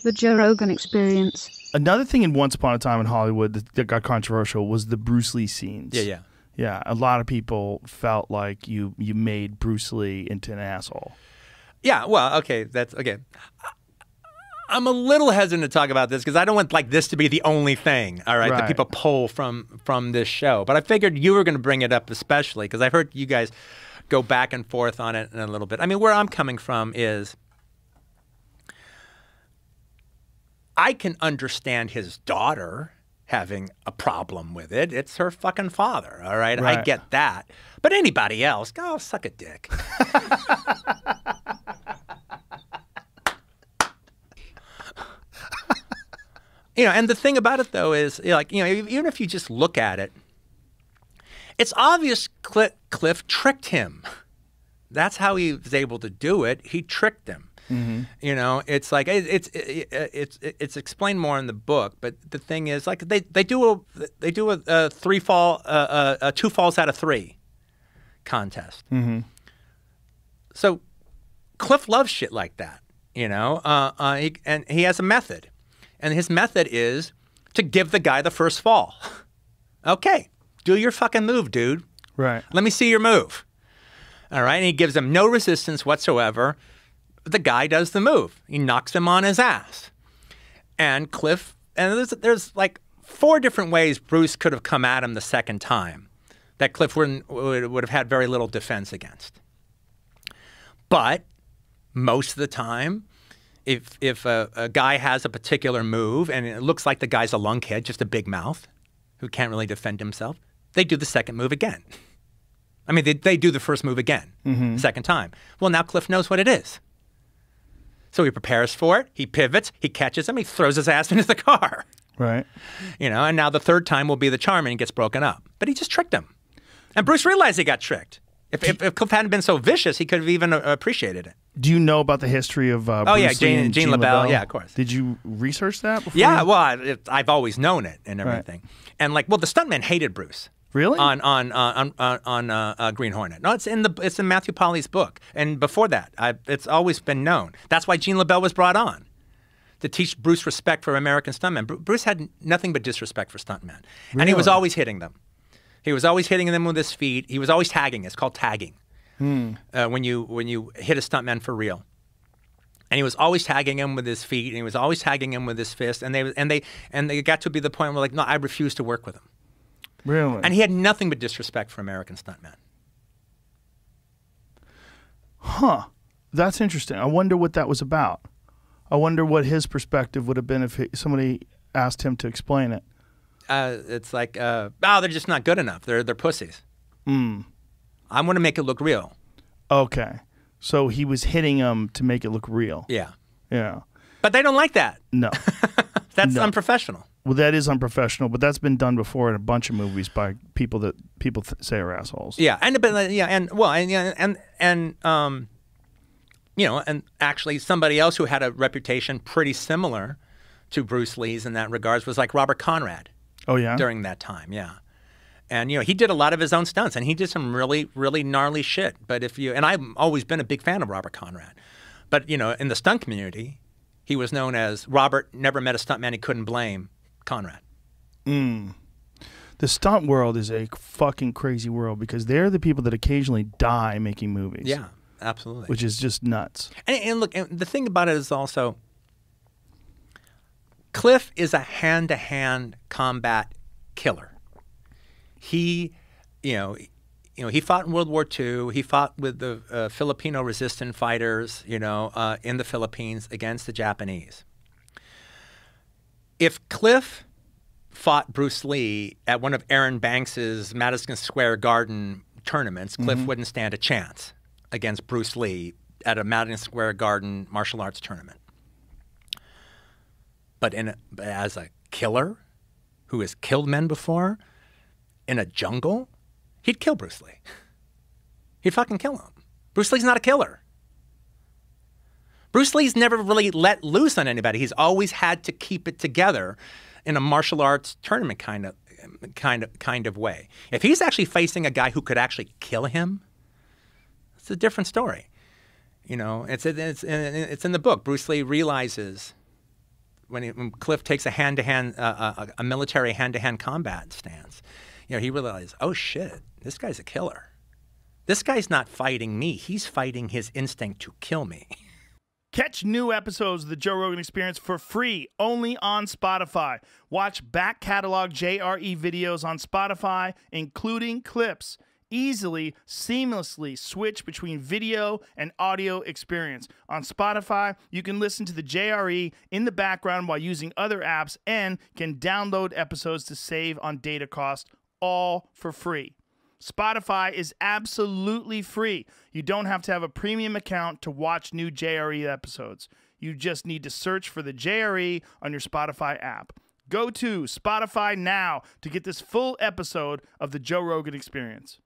The Joe Rogan Experience. Another thing in Once Upon a Time in Hollywood that got controversial was the Bruce Lee scenes. Yeah. Yeah, a lot of people felt like you made Bruce Lee into an asshole. Yeah, well, okay, that's okay. I'm a little hesitant to talk about this because I don't want like this to be the only thing, all right, that people pull from this show. But I figured you were going to bring it up especially because I've heard you guys go back and forth on it in a little bit. I mean, where I'm coming from is I can understand his daughter having a problem with it. It's her fucking father, all right? I get that. But anybody else, go suck a dick. And the thing about it, though, is, even if you just look at it, it's obvious Cliff tricked him. That's how he was able to do it. He tricked him. Mm-hmm. It's like it's explained more in the book, but the thing is, like they do a 2 falls out of 3 contest. Mm-hmm. So Cliff loves shit like that, and he has a method, and his method is to give the guy the first fall. Okay, do your fucking move, dude. Right. Let me see your move. All right, and he gives him no resistance whatsoever. The guy does the move. He knocks him on his ass. And Cliff, and there's like 4 different ways Bruce could have come at him the second time that Cliff would have had very little defense against. But most of the time, if a guy has a particular move and it looks like the guy's a lunkhead, just a big mouth, who can't really defend himself, they do the second move again. I mean, they do the first move again, the second time. Well, now Cliff knows what it is. So he prepares for it, he pivots, he catches him, he throws his ass into the car. Right. And now the third time will be the charm and he gets broken up. But he just tricked him. And Bruce realized he got tricked. If Cliff hadn't been so vicious, he could have even appreciated it. Do you know about the history of Bruce Lee and Gene LaBelle? Yeah, of course. Did you research that before? Yeah, well, I've always known it and everything. Right. And the stuntmen hated Bruce. Really? On Green Hornet. No, it's in Matthew Polly's book. And before that, it's always been known. That's why Gene LaBelle was brought on, to teach Bruce respect for American stuntmen. Bruce had nothing but disrespect for stuntmen. Really? And he was always hitting them. He was always hitting them with his feet. He was always tagging. It's called tagging. When you hit a stuntman for real. And he was always tagging him with his feet, and he was always tagging him with his fist. And they got to be the point where no, I refuse to work with him. Really? And he had nothing but disrespect for American stuntmen. Huh. That's interesting. I wonder what that was about. I wonder what his perspective would have been if somebody asked him to explain it. It's like, they're just not good enough. They're pussies. I want to make it look real. Okay. So he was hitting them to make it look real. Yeah. Yeah. But they don't like that. No. That's unprofessional. Well, that is unprofessional, but that's been done before in a bunch of movies by people that people say are assholes. Yeah, and actually somebody else who had a reputation pretty similar to Bruce Lee's in that regards was like Robert Conrad. Oh yeah. During that time, yeah. And he did a lot of his own stunts, and he did some really, really gnarly shit. But I've always been a big fan of Robert Conrad, but in the stunt community, he was known as Robert never met a stuntman he couldn't blame. Conrad. The stunt world is a fucking crazy world because they're the people that occasionally die making movies. Yeah, absolutely. Which is just nuts. And look, and the thing about it is also, Cliff is a hand-to-hand combat killer. He fought in World War II. He fought with the Filipino resistant fighters, in the Philippines against the Japanese. If Cliff fought Bruce Lee at one of Aaron Banks's Madison Square Garden tournaments, Cliff wouldn't stand a chance against Bruce Lee at a Madison Square Garden martial arts tournament. But as a killer who has killed men before in a jungle, he'd kill Bruce Lee. He'd fucking kill him. Bruce Lee's not a killer. Bruce Lee's never really let loose on anybody. He's always had to keep it together in a martial arts tournament kind of way. If he's actually facing a guy who could actually kill him, it's a different story. You know, it's in the book. Bruce Lee realizes when Cliff takes a hand-to-hand, a military hand-to-hand combat stance, you know, he realizes, oh shit, this guy's a killer. This guy's not fighting me. He's fighting his instinct to kill me. Catch new episodes of the Joe Rogan Experience for free only on Spotify. Watch back catalog JRE videos on Spotify, including clips. Easily, seamlessly switch between video and audio experience. On Spotify, you can listen to the JRE in the background while using other apps and can download episodes to save on data cost, all for free. Spotify is absolutely free. You don't have to have a premium account to watch new JRE episodes. You just need to search for the JRE on your Spotify app. Go to Spotify now to get this full episode of the Joe Rogan Experience.